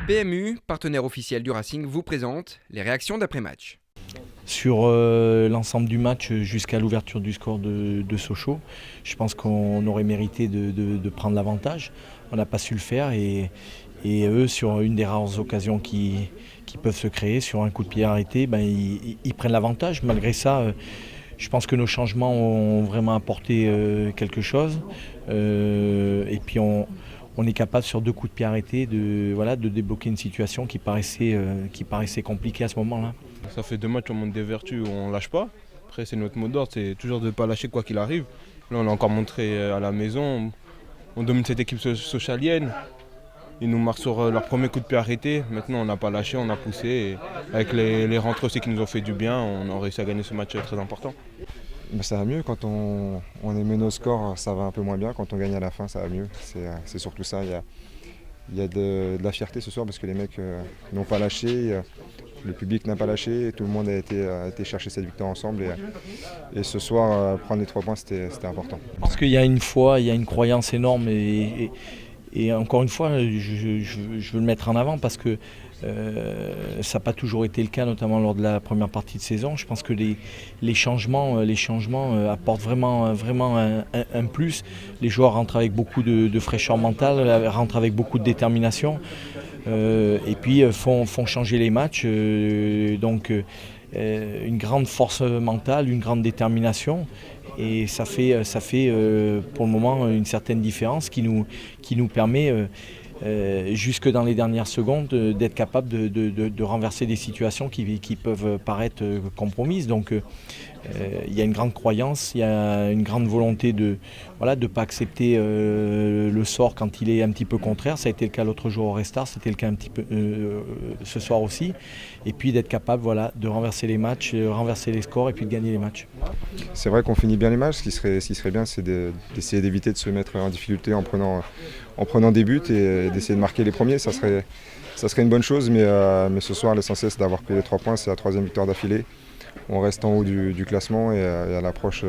PMU, partenaire officiel du Racing, vous présente les réactions d'après-match. Sur l'ensemble du match jusqu'à l'ouverture du score de Sochaux, je pense qu'on aurait mérité de prendre l'avantage. On n'a pas su le faire et eux, sur une des rares occasions qui peuvent se créer, sur un coup de pied arrêté, ils prennent l'avantage. Malgré ça, je pense que nos changements ont vraiment apporté quelque chose. Et puis on est capable sur 2 coups de pied arrêtés de débloquer une situation qui paraissait compliquée à ce moment-là. Ça fait 2 matchs, on monte des vertus où on ne lâche pas. Après, c'est notre mot d'ordre, c'est toujours de ne pas lâcher quoi qu'il arrive. Là, on l'a encore montré à la maison. On domine cette équipe sochalienne. Ils nous marquent sur leur premier coup de pied arrêté. Maintenant, on n'a pas lâché, on a poussé. Et avec les rentrées aussi qui nous ont fait du bien, on a réussi à gagner ce match très important. Ça va mieux, quand on est mené au score, ça va un peu moins bien. Quand on gagne à la fin, ça va mieux. C'est surtout ça. Il y a de la fierté ce soir parce que les mecs n'ont pas lâché. Le public n'a pas lâché, tout le monde a été chercher cette victoire ensemble et ce soir, prendre les 3 points, c'était important. Parce qu'il y a une foi, il y a une croyance énorme et encore une fois, je veux le mettre en avant parce que ça n'a pas toujours été le cas, notamment lors de la première partie de saison. Je pense que les changements apportent vraiment un plus. Les joueurs rentrent avec beaucoup de fraîcheur mentale, rentrent avec beaucoup de détermination. Et puis font changer les matchs, donc une grande force mentale, une grande détermination et ça fait pour le moment une certaine différence qui nous permet jusque dans les dernières secondes d'être capable de renverser des situations qui peuvent paraître compromises. Donc il y a une grande croyance, il y a une grande volonté de ne pas accepter le sort quand il est un petit peu contraire. Ça a été le cas l'autre jour au Restart, c'était le cas un petit peu ce soir aussi. Et puis d'être capable de renverser les matchs, renverser les scores et puis de gagner les matchs. C'est vrai qu'on finit bien les matchs. Ce qui serait bien, c'est d'essayer d'éviter de se mettre en difficulté en prenant des buts et d'essayer de marquer les premiers. Ça serait une bonne chose, mais ce soir, l'essentiel, c'est d'avoir pris les 3 points. C'est la 3e victoire d'affilée. On reste en haut du classement et à l'approche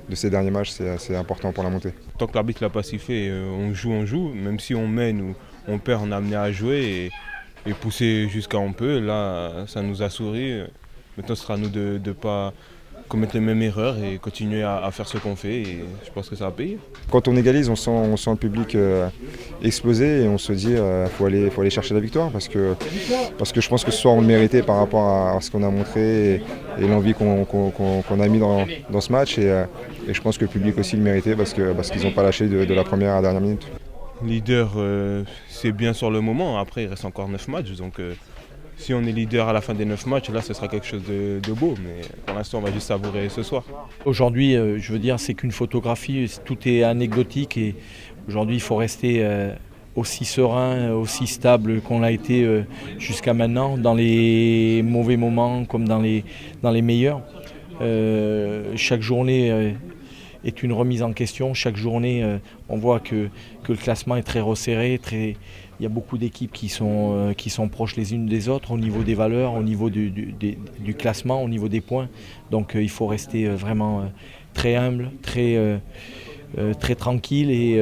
de ces derniers matchs, c'est important pour la montée. Tant que l'arbitre ne l'a pas sifflé, on joue. Même si on mène ou on perd, on est amené à jouer et pousser jusqu'à on peut. Là, ça nous a souri. Maintenant, ce sera à nous de ne pas commettre les mêmes erreurs et continuer à faire ce qu'on fait. Et je pense que ça va payer. Quand on égalise, on sent le public exploser et on se dit faut aller chercher la victoire parce que je pense que ce soir on le méritait par rapport à ce qu'on a montré et l'envie qu'on a mis dans ce match et je pense que le public aussi le méritait parce qu'ils n'ont pas lâché de la première à la dernière minute. Leader, c'est bien sur le moment. Après, il reste encore 9 matchs. Donc, si on est leader à la fin des 9 matchs, là, ce sera quelque chose de beau. Mais pour l'instant, on va juste savourer ce soir. Aujourd'hui, je veux dire, c'est qu'une photographie. Tout est anecdotique. Et aujourd'hui, il faut rester aussi serein, aussi stable qu'on l'a été jusqu'à maintenant, dans les mauvais moments comme dans les meilleurs. Chaque journée est une remise en question. Chaque journée, on voit que le classement est très resserré. Il y a beaucoup d'équipes qui sont proches les unes des autres au niveau des valeurs, au niveau du classement, au niveau des points. Donc il faut rester vraiment très humble, très tranquille et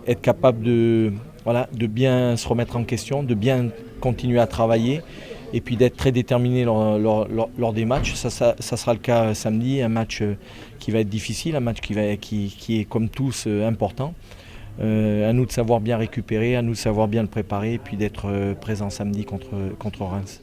être capable de bien se remettre en question, de bien continuer à travailler et puis d'être très déterminé lors des matchs. Ça sera le cas samedi, un match qui va être difficile, un match qui est comme tous important. À nous de savoir bien récupérer, à nous de savoir bien le préparer et puis d'être présent samedi contre Reims.